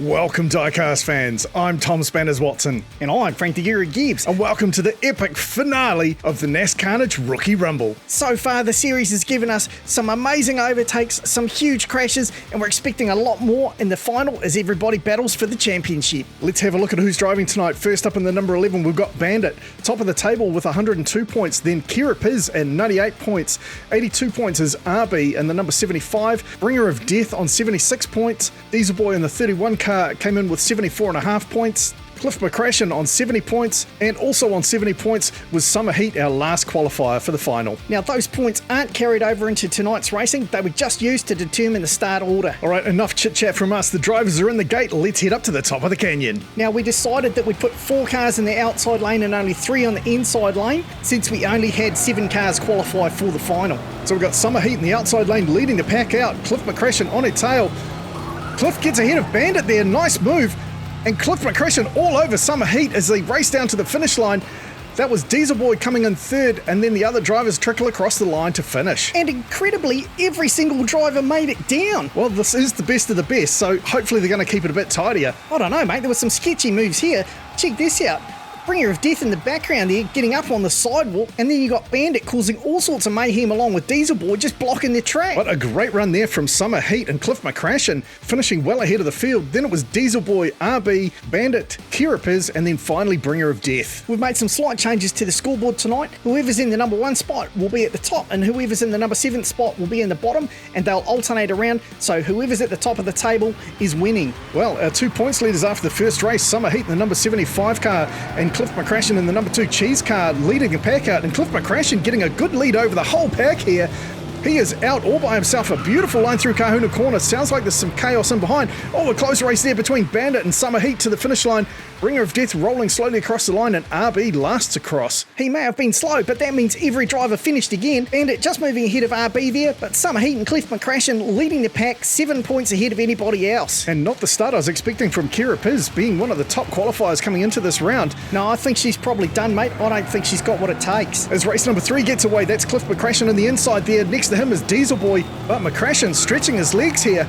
Welcome diecast fans, I'm Tom Spanners Watson. And I'm Frank DeGeary Gibbs. And welcome to the epic finale of the Nascarnage Rookie Rumble. So far the series has given us some amazing overtakes, some huge crashes, and we're expecting a lot more in the final as everybody battles for the championship. Let's have a look at who's driving tonight. First up in the number 11 we've got Bandit, top of the table with 102 points, then Keira Pierce at 98 points, 82 points is RB in the number 75, Bringer of Death on 76 points, Diesel Boy in the 31 car came in with 74.5 points, Cliff McCrashen on 70 points, and also on 70 points was Summer Heat, our last qualifier for the final. Now those points aren't carried over into tonight's racing, they were just used to determine the start order. Alright, enough chit chat from us, the drivers are in the gate, let's head up to the top of the canyon. Now we decided that we'd put 4 cars in the outside lane and only 3 on the inside lane, since we only had 7 cars qualify for the final. So we've got Summer Heat in the outside lane leading the pack out, Cliff McCrashen on her tail. Cliff gets ahead of Bandit there, nice move. And Cliff McCrashen all over Summer Heat as they race down to the finish line. That was Diesel Boy coming in third, and then the other drivers trickle across the line to finish. And incredibly, every single driver made it down. Well, this is the best of the best, so hopefully they're going to keep it a bit tidier. I don't know, mate, there were some sketchy moves here. Check this out. Bringer of Death in the background there, getting up on the sidewalk, and then you got Bandit causing all sorts of mayhem along with Diesel Boy just blocking the track. What a great run there from Summer Heat and Cliff McCrashen, finishing well ahead of the field. Then it was Diesel Boy, RB, Bandit, Keira Pierce, and then finally Bringer of Death. We've made some slight changes to the scoreboard tonight. Whoever's in the number 1 spot will be at the top, and whoever's in the number 7 spot will be in the bottom, and they'll alternate around, so whoever's at the top of the table is winning. Well, our 2 points leaders after the first race, Summer Heat in the number 75 car, and Cliff McCrashen in the number 2 cheese car leading the pack out, and Cliff McCrashen getting a good lead over the whole pack here. He is out all by himself. A beautiful line through Kahuna Corner. Sounds like there's some chaos in behind. Oh, a close race there between Bandit and Summer Heat to the finish line. Bringer of Death rolling slowly across the line, and RB lasts across. He may have been slow, but that means every driver finished again. Bandit just moving ahead of RB there, but Summer Heat and Cliff McCrashen leading the pack 7 points ahead of anybody else. And not the start I was expecting from Keira Pierce, being one of the top qualifiers coming into this round. No, I think she's probably done, mate. I don't think she's got what it takes. As race number 3 gets away, that's Cliff McCrashen on the inside there. Next to him is Diesel Boy, but McCrashen stretching his legs here.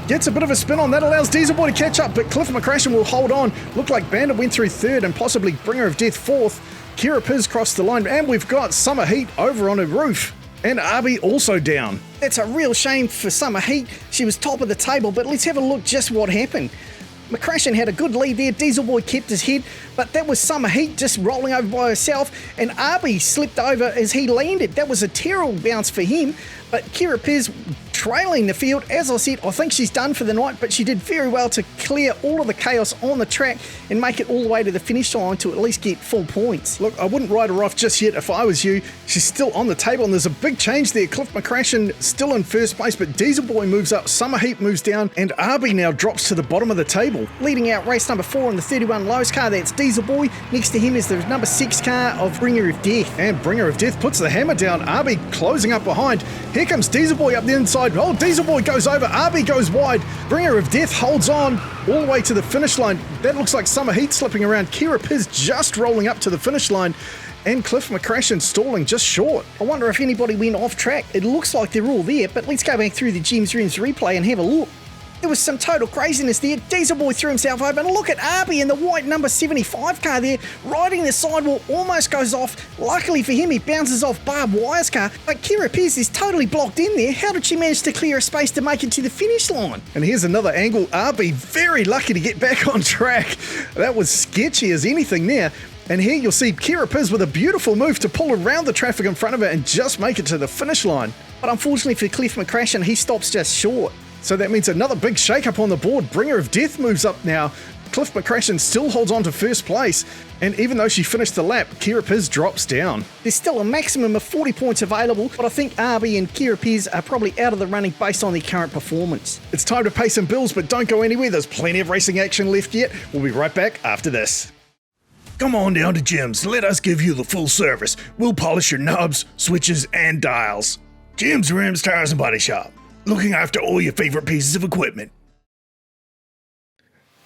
Gets a bit of a spin on, that allows Diesel Boy to catch up, but Cliff McCrashen will hold on. Looked like Bandit went through third and possibly Bringer of Death fourth. Keira Pierce crossed the line, and we've got Summer Heat over on her roof. And RB also down. That's a real shame for Summer Heat. She was top of the table, but let's have a look just what happened. McCrashen had a good lead there, Diesel Boy kept his head, but that was Summer Heat just rolling over by herself, and RB slipped over as he landed. That was a terrible bounce for him, but Keira Pierce trailing the field. As I said, I think she's done for the night, but she did very well to clear all of the chaos on the track and make it all the way to the finish line to at least get full points. Look, I wouldn't write her off just yet if I was you. She's still on the table, and there's a big change there. Cliff McCrashen still in first place, but Diesel Boy moves up, Summer Heat moves down, and RB now drops to the bottom of the table. Leading out race number 4 in the 31 Lowe's car, that's Diesel Boy. Next to him is the number 6 car of Bringer of Death. And Bringer of Death puts the hammer down, RB closing up behind. Here comes Diesel Boy up the inside. Oh, Diesel Boy goes over, RB goes wide. Bringer of Death holds on all the way to the finish line. That looks like Summer Heat slipping around. Keira Pierce just rolling up to the finish line, and Cliff McCrashen stalling just short. I wonder if anybody went off track. It looks like they're all there, but let's go back through the Jim's Rims replay and have a look. There was some total craziness there. Diesel Boy threw himself open. Look at RB in the white number 75 car there, riding the sidewall, almost goes off. Luckily for him, he bounces off barbed wire's car, but Keira Pierce is totally blocked in there. How did she manage to clear a space to make it to the finish line? And here's another angle. RB very lucky to get back on track. That was sketchy as anything there. And here you'll see Keira Pierce with a beautiful move to pull around the traffic in front of her and just make it to the finish line. But unfortunately for Cliff McCrashen, he stops just short. So that means another big shake-up on the board. Bringer of Death moves up now. Cliff McCrashen still holds on to first place, and even though she finished the lap, Keira Pierce drops down. There's still a maximum of 40 points available, but I think RB and Keira Pierce are probably out of the running based on their current performance. It's time to pay some bills, but don't go anywhere. There's plenty of racing action left yet. We'll be right back after this. Come on down to Jim's. Let us give you the full service. We'll polish your knobs, switches, and dials. Jim's Rims, Tires, and Body Shop. Looking after all your favorite pieces of equipment.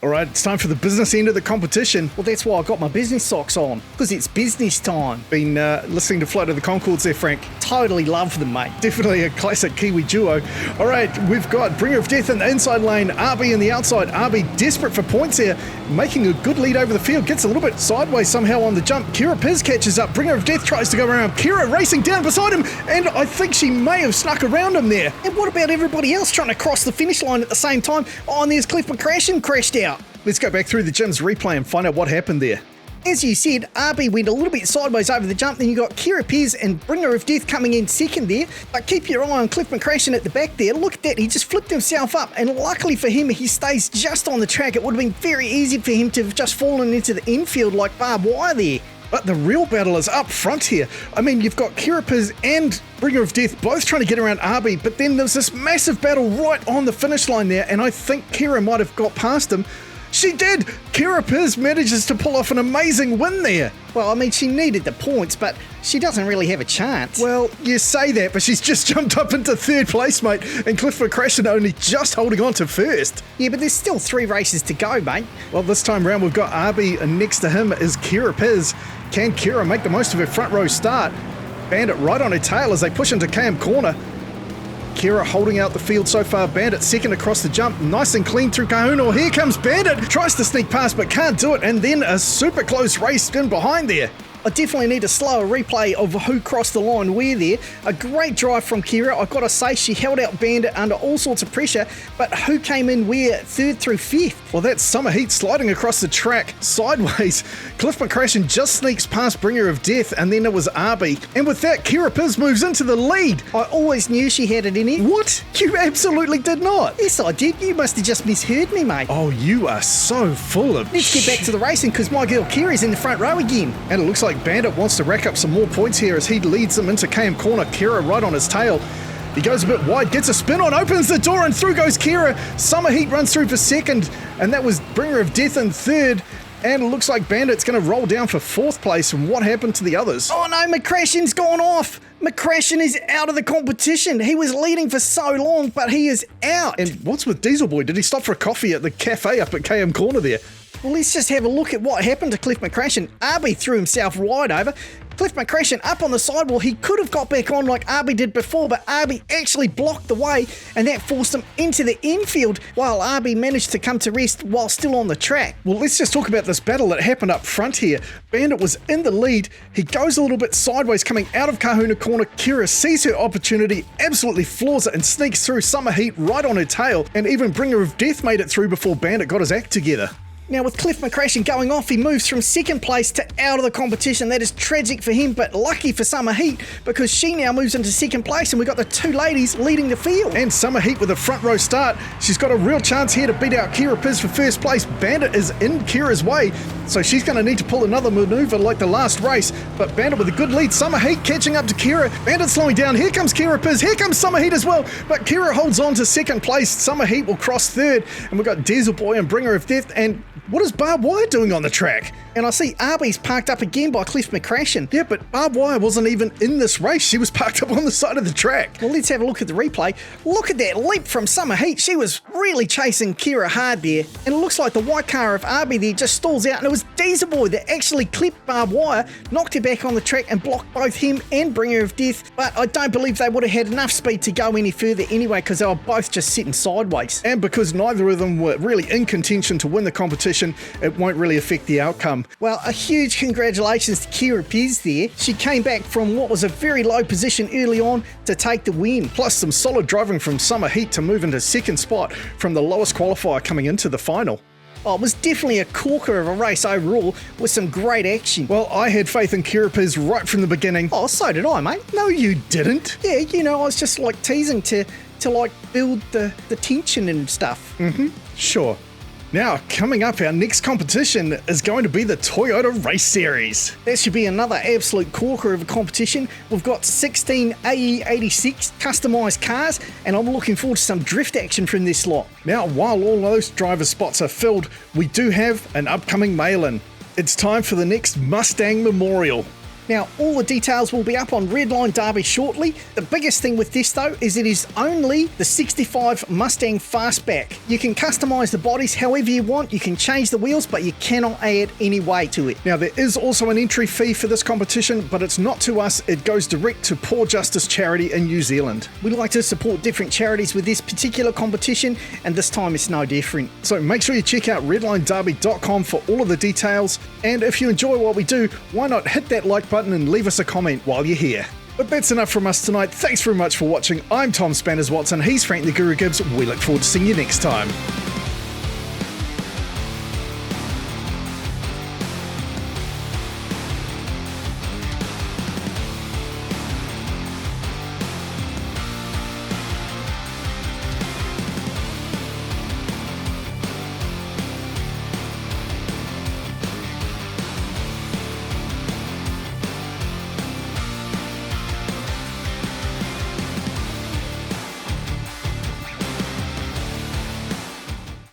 All right, it's time for the business end of the competition. Well, that's why I got my business socks on, because it's business time. Been listening to Flight of the Conchords there, Frank. Totally love them, mate. Definitely a classic Kiwi duo. All right, we've got Bringer of Death in the inside lane, RB in the outside. RB desperate for points here, making a good lead over the field. Gets a little bit sideways somehow on the jump. Keira Pierce catches up. Bringer of Death tries to go around. Keira racing down beside him, and I think she may have snuck around him there. And what about everybody else trying to cross the finish line at the same time? Oh, and there's Cliff McCrashen crashed out. Let's go back through the gym's replay and find out what happened there. As you said, RB went a little bit sideways over the jump, then you got Keira Pierce and Bringer of Death coming in second there. But keep your eye on Cliff McCrashen at the back there. Look at that, he just flipped himself up, and luckily for him, he stays just on the track. It would have been very easy for him to have just fallen into the infield like barbed wire there. But the real battle is up front here. I mean, you've got Keira Pierce and Bringer of Death both trying to get around RB, but then there's this massive battle right on the finish line there, and I think Keira might have got past him. She did! Keira Pierce manages to pull off an amazing win there. Well, I mean, she needed the points, but she doesn't really have a chance. Well, you say that, but she's just jumped up into third place, mate, and Cliff McCrashen only just holding on to first. Yeah, but there's still 3 races to go, mate. Well, this time round we've got RB, and next to him is Keira Pierce. Can Keira make the most of her front row start? Bandit right on her tail as they push into KM corner. Keira holding out the field so far. Bandit second across the jump, nice and clean through Kahuna. Here comes Bandit, tries to sneak past but can't do it, and then a super close race in behind there. I definitely need a slower replay of who crossed the line where there. A great drive from Keira. I've got to say, she held out Bandit under all sorts of pressure, but who came in where third through fifth? Well, that's Summer Heat sliding across the track sideways. Cliff McCrashen just sneaks past Bringer of Death, and then it was RB. And with that, Keira Pierce moves into the lead. I always knew she had it in her. What? You absolutely did not. Yes, I did. You must have just misheard me, mate. Oh, you are so full of Let's get back to the racing, because my girl Keira's in the front row again. And it looks like Bandit wants to rack up some more points here as he leads them into KM corner. Keira right on his tail. He goes a bit wide, gets a spin on, opens the door, and through goes Keira. Summer Heat runs through for second, and that was Bringer of Death in third. And it looks like Bandit's going to roll down for fourth place. And what happened to the others? Oh no, McCrashen's gone off. McCrashen is out of the competition. He was leading for so long, but he is out. And what's with Diesel Boy? Did he stop for a coffee at the cafe up at KM corner there? Well, let's just have a look at what happened to Cliff McCrashen. RB threw himself right over. Cliff McCrashen up on the sidewall. He could have got back on like RB did before, but RB actually blocked the way, and that forced him into the infield while RB managed to come to rest while still on the track. Well, let's just talk about this battle that happened up front here. Bandit was in the lead. He goes a little bit sideways coming out of Kahuna corner. Keira sees her opportunity, absolutely floors it, and sneaks through Summer Heat right on her tail. And even Bringer of Death made it through before Bandit got his act together. Now, with Cliff McCrashen going off, he moves from second place to out of the competition. That is tragic for him, but lucky for Summer Heat, because she now moves into second place, and we've got the 2 ladies leading the field. And Summer Heat with a front row start. She's got a real chance here to beat out Keira Pierce for first place. Bandit is in Keira's way, so she's going to need to pull another maneuver like the last race. But Bandit with a good lead. Summer Heat catching up to Keira. Bandit slowing down. Here comes Keira Pierce. Here comes Summer Heat as well. But Keira holds on to second place. Summer Heat will cross third. And we've got Diesel Boy and Bringer of Death. And what is Barbed Wire doing on the track? And I see RB's parked up again by Cliff McCrashen. Yeah, but Barbed Wire wasn't even in this race. She was parked up on the side of the track. Well, let's have a look at the replay. Look at that leap from Summer Heat. She was really chasing Keira hard there. And it looks like the white car of RB there just stalls out. And it was Diesel Boy that actually clipped Barbed Wire, knocked her back on the track, and blocked both him and Bringer of Death. But I don't believe they would have had enough speed to go any further anyway, because they were both just sitting sideways. And because neither of them were really in contention to win the competition, it won't really affect the outcome. Well, a huge congratulations to Keira Pierce there. She came back from what was a very low position early on to take the win. Plus some solid driving from Summer Heat to move into second spot from the lowest qualifier coming into the final. Oh, it was definitely a corker of a race overall with some great action. Well, I had faith in Keira Pierce right from the beginning. Oh, so did I, mate. No, you didn't. Yeah, you know, I was just like teasing to like build the tension and stuff. Sure. Now, coming up, our next competition is going to be the Toyota Race Series. That should be another absolute corker of a competition. We've got 16 AE86 customised cars, and I'm looking forward to some drift action from this lot. Now, while all those driver spots are filled, we do have an upcoming mail-in. It's time for the next Mustang Memorial. Now, all the details will be up on Redline Derby shortly. The biggest thing with this though is it is only the 65 Mustang Fastback. You can customise the bodies however you want, you can change the wheels, but you cannot add any weight to it. Now, there is also an entry fee for this competition, but it's not to us, it goes direct to Poor Justice Charity in New Zealand. We like to support different charities with this particular competition, and this time it's no different. So make sure you check out redlinederby.com for all of the details, and if you enjoy what we do, why not hit that like button and leave us a comment while you're here. But that's enough from us tonight. Thanks very much for watching. I'm Tom Spanners Watson. He's Frank the Guru Gibbs. We look forward to seeing you next time.